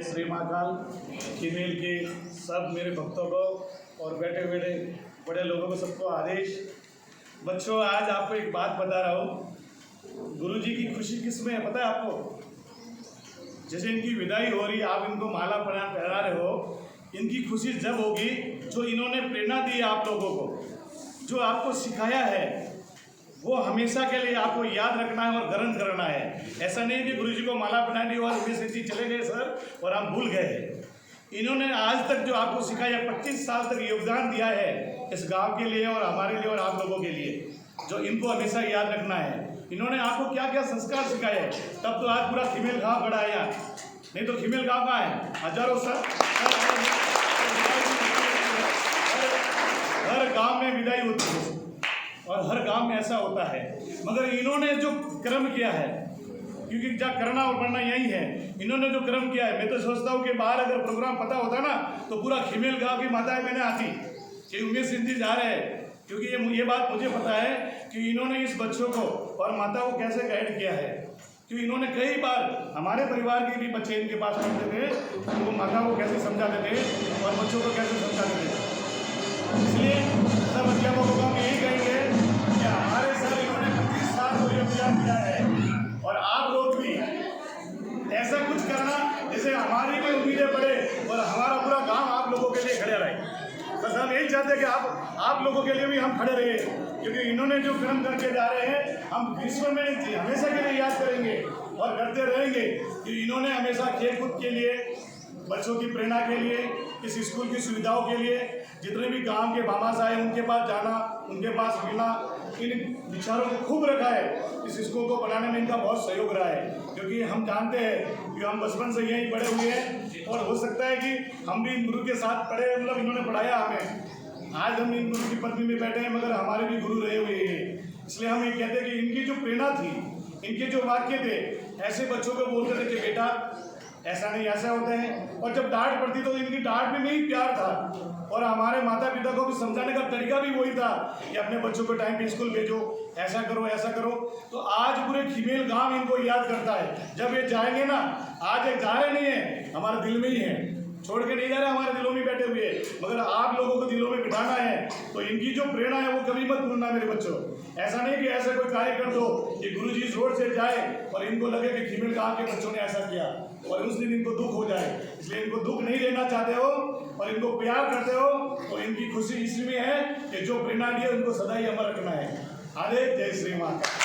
Shri Mahakal female के सब मेरे भक्तों को और बैठे बैठे बड़े लोगों को सबको आदेश। बच्चों, आज आपको एक बात बता रहा हूँ। गुरुजी की खुशी किस में है पता है आपको? जैसे इनकी विदाई हो रही, आप इनको माला पहना रहे हो, इनकी खुशी जब होगी जो इन्होंने प्रेरणा दी है आप लोगों को, जो आपको सिखाया है, वो हमेशा के लिए आपको याद रखना है और ग्रहण करना है। ऐसा नहीं कि गुरुजी को माला पहना दी और वे चले गए सर और हम भूल गए। इन्होंने आज तक जो आपको सिखाया, 25 साल तक योगदान दिया है इस गांव के लिए और हमारे लिए और आप लोगों के लिए, जो इनको हमेशा याद रखना है। इन्होंने आपको क्या क्या संस्कार सिखाए हैं, तब तो आज पूरा फीमेल गाँव खड़ा है यहाँ, नहीं तो फीमेल गाँव कहाँ है? हजारों सर, हर गांव में विदाई होती है और हर गांव में ऐसा होता है। मगर इन्होंने जो कर्म किया है, क्योंकि जहाँ करना और पढ़ना यही है, इन्होंने जो कर्म किया है, मैं तो सोचता हूँ कि बाहर अगर प्रोग्राम पता होता ना तो पूरा फीमेल गांव की माताएं मैंने आती कि उमेश सिंह जी जा रहे हैं, क्योंकि ये बात मुझे पता है कि इन्होंने इस बच्चों को और माता को कैसे गाइड किया है। क्योंकि इन्होंने कई बार हमारे परिवार के भी बच्चे इनके पास पढ़ते थे, तो वो माता को कैसे समझाते थे और बच्चों को कैसे समझाते थे। इसलिए सब अध्यापकों को हम यही कहेंगे कि हमारे सर इन्होंने 25 साल को योगदान दिया है और आप लोग भी ऐसा कुछ करना जैसे हमारी भी उम्मीदें बढ़े और हमारा पूरा गांव आप लोगों के लिए खड़े रहे। बस हम यही चाहते हैं कि आप लोगों के लिए भी हम खड़े रहे, क्योंकि इन्होंने जो कर्म करके जा रहे हैं हम विश्व में हमेशा के लिए याद करेंगे और करते रहेंगे कि इन्होंने हमेशा खेल कूद के लिए, बच्चों की प्रेरणा के लिए, इस स्कूल की सुविधाओं के लिए, जितने भी गांव के बामास आए उनके पास जाना, उनके पास मिलना, इन विचारों को खूब रखा है। इस स्कूल को बनाने में इनका बहुत सहयोग रहा है, क्योंकि हम जानते हैं कि हम बचपन से यहीं बड़े हुए हैं और हो सकता है कि हम भी गुरु के साथ पढ़े, मतलब इन्होंने पढ़ाया हमें। आज हम इन गुरु की पदवी में बैठे हैं, मगर हमारे भी गुरु रहे हुए हैं। इसलिए हम ये कहते हैं कि इनकी जो प्रेरणा थी, इनके जो वाक्य थे, ऐसे बच्चों को बोलते थे कि बेटा ऐसा नहीं ऐसा होते हैं। और जब डांट पड़ती तो इनकी डांट में ही प्यार था और हमारे माता पिता को भी समझाने का तरीका भी वही था कि अपने बच्चों को टाइम पे स्कूल भेजो, ऐसा करो ऐसा करो। तो आज पूरे फीमेल गांव इनको याद करता है। जब ये जाएंगे ना, आज ये जा रहे नहीं है, हमारे दिल में ही है, छोड़ के नहीं जा रहे, हमारे दिलों में बैठे हुए। मगर आप लोगों को दिलों में बिठाना है, तो इनकी जो प्रेरणा है वो कभी मत भूलना मेरे बच्चों। ऐसा नहीं कि ऐसा कोई कार्य कर दो कि गुरुजी रोड से जाए और इनको लगे कि फीमेल गांव के बच्चों ने ऐसा किया और उस दिन इनको दुख हो जाए। इसलिए इनको दुख नहीं देना चाहते हो और इनको प्यार करते हो, तो इनकी खुशी इसलिए है कि जो प्रेरणा दी है उनको सदा ही अमर रखना है। आदे जय श्री माता।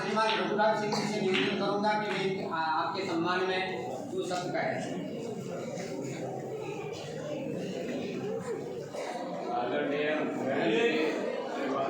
श्रीमान रघुराज सिंह जी से निवेदन करूंगा कि वे आपके सम्मान में दो शब्द कहें। आदरणीय